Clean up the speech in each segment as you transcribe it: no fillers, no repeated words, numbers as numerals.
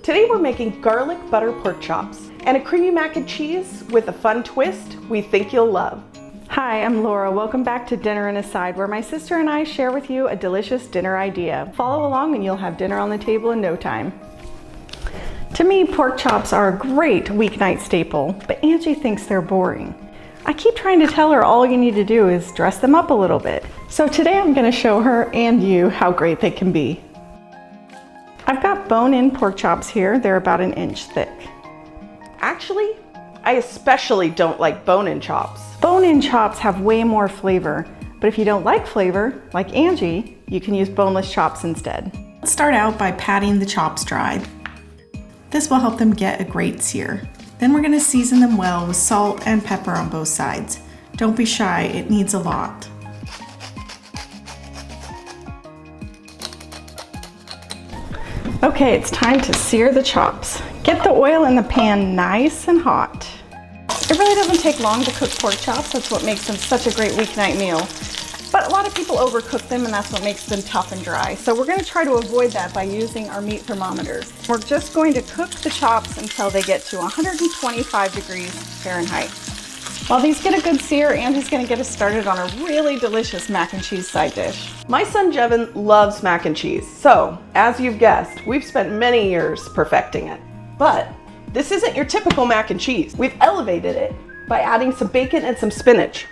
Today we're making garlic butter pork chops and a creamy mac and cheese with a fun twist we think you'll love. Hi, I'm Laura. Welcome back to Dinner and Aside, where my sister and I share with you a delicious dinner idea. Follow along and you'll have dinner on the table in no time. To me, pork chops are a great weeknight staple, but Angie thinks they're boring. I keep trying to tell her all you need to do is dress them up a little bit. So today I'm going to show her and you how great they can be. I've got bone-in pork chops here. They're about an inch thick. Actually, I especially don't like bone-in chops. Bone-in chops have way more flavor, but if you don't like flavor, like Angie, you can use boneless chops instead. Let's start out by patting the chops dry. This will help them get a great sear. Then we're going to season them well with salt and pepper on both sides. Don't be shy, it needs a lot. Okay, it's time to sear the chops. Get the oil in the pan nice and hot. It really doesn't take long to cook pork chops. That's what makes them such a great weeknight meal. But a lot of people overcook them and that's what makes them tough and dry. So we're going to try to avoid that by using our meat thermometer. We're just going to cook the chops until they get to 125 degrees Fahrenheit. While these get a good sear, Angie's going to get us started on a really delicious mac and cheese side dish. My son Jevin loves mac and cheese, so as you've guessed, we've spent many years perfecting it. But this isn't your typical mac and cheese. We've elevated it by adding some bacon and some spinach.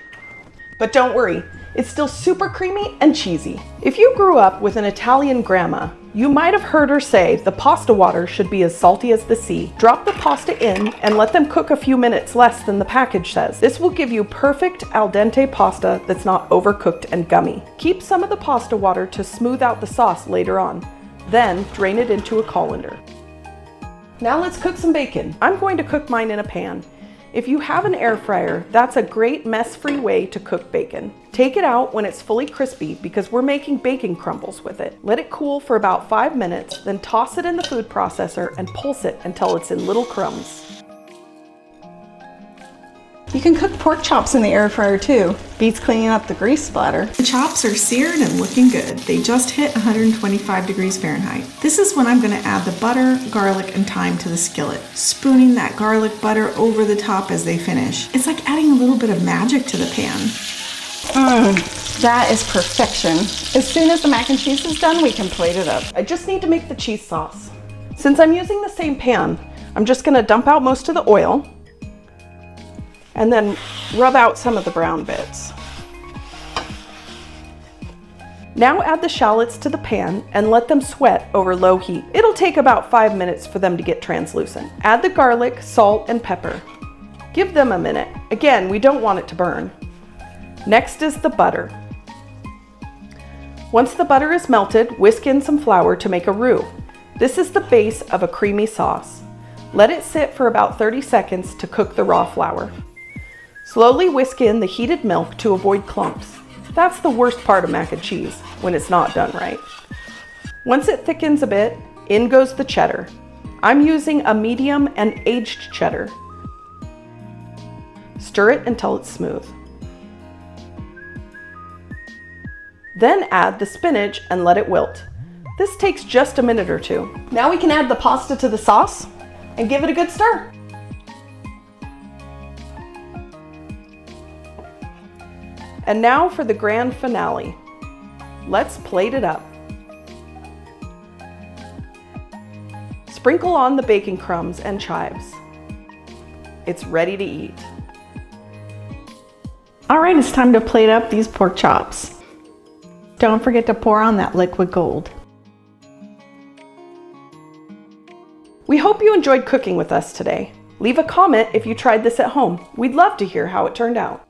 But don't worry, it's still super creamy and cheesy. If you grew up with an Italian grandma, you might have heard her say the pasta water should be as salty as the sea. Drop the pasta in and let them cook a few minutes less than the package says. This will give you perfect al dente pasta that's not overcooked and gummy. Keep some of the pasta water to smooth out the sauce later on. Then drain it into a colander. Now let's cook some bacon. I'm going to cook mine in a pan. If you have an air fryer, that's a great mess-free way to cook bacon. Take it out when it's fully crispy because we're making bacon crumbles with it. Let it cool for about 5 minutes, then toss it in the food processor and pulse it until it's in little crumbs. You can cook pork chops in the air fryer too. Beats cleaning up the grease splatter. The chops are seared and looking good. They just hit 125 degrees Fahrenheit. This is when I'm going to add the butter, garlic, and thyme to the skillet, spooning that garlic butter over the top as they finish. It's like adding a little bit of magic to the pan. That is perfection. As soon as the mac and cheese is done, we can plate it up. I just need to make the cheese sauce. Since I'm using the same pan, I'm just going to dump out most of the oil and then rub out some of the brown bits. Now add the shallots to the pan and let them sweat over low heat. It'll take about 5 minutes for them to get translucent. Add the garlic, salt, and pepper. Give them a minute. Again, we don't want it to burn. Next is the butter. Once the butter is melted, whisk in some flour to make a roux. This is the base of a creamy sauce. Let it sit for about 30 seconds to cook the raw flour. Slowly whisk in the heated milk to avoid clumps. That's the worst part of mac and cheese, when it's not done right. Once it thickens a bit, in goes the cheddar. I'm using a medium and aged cheddar. Stir it until it's smooth. Then add the spinach and let it wilt. This takes just a minute or two. Now we can add the pasta to the sauce and give it a good stir. And now for the grand finale. Let's plate it up. Sprinkle on the bacon crumbs and chives. It's ready to eat. All right, it's time to plate up these pork chops. Don't forget to pour on that liquid gold. We hope you enjoyed cooking with us today. Leave a comment if you tried this at home. We'd love to hear how it turned out.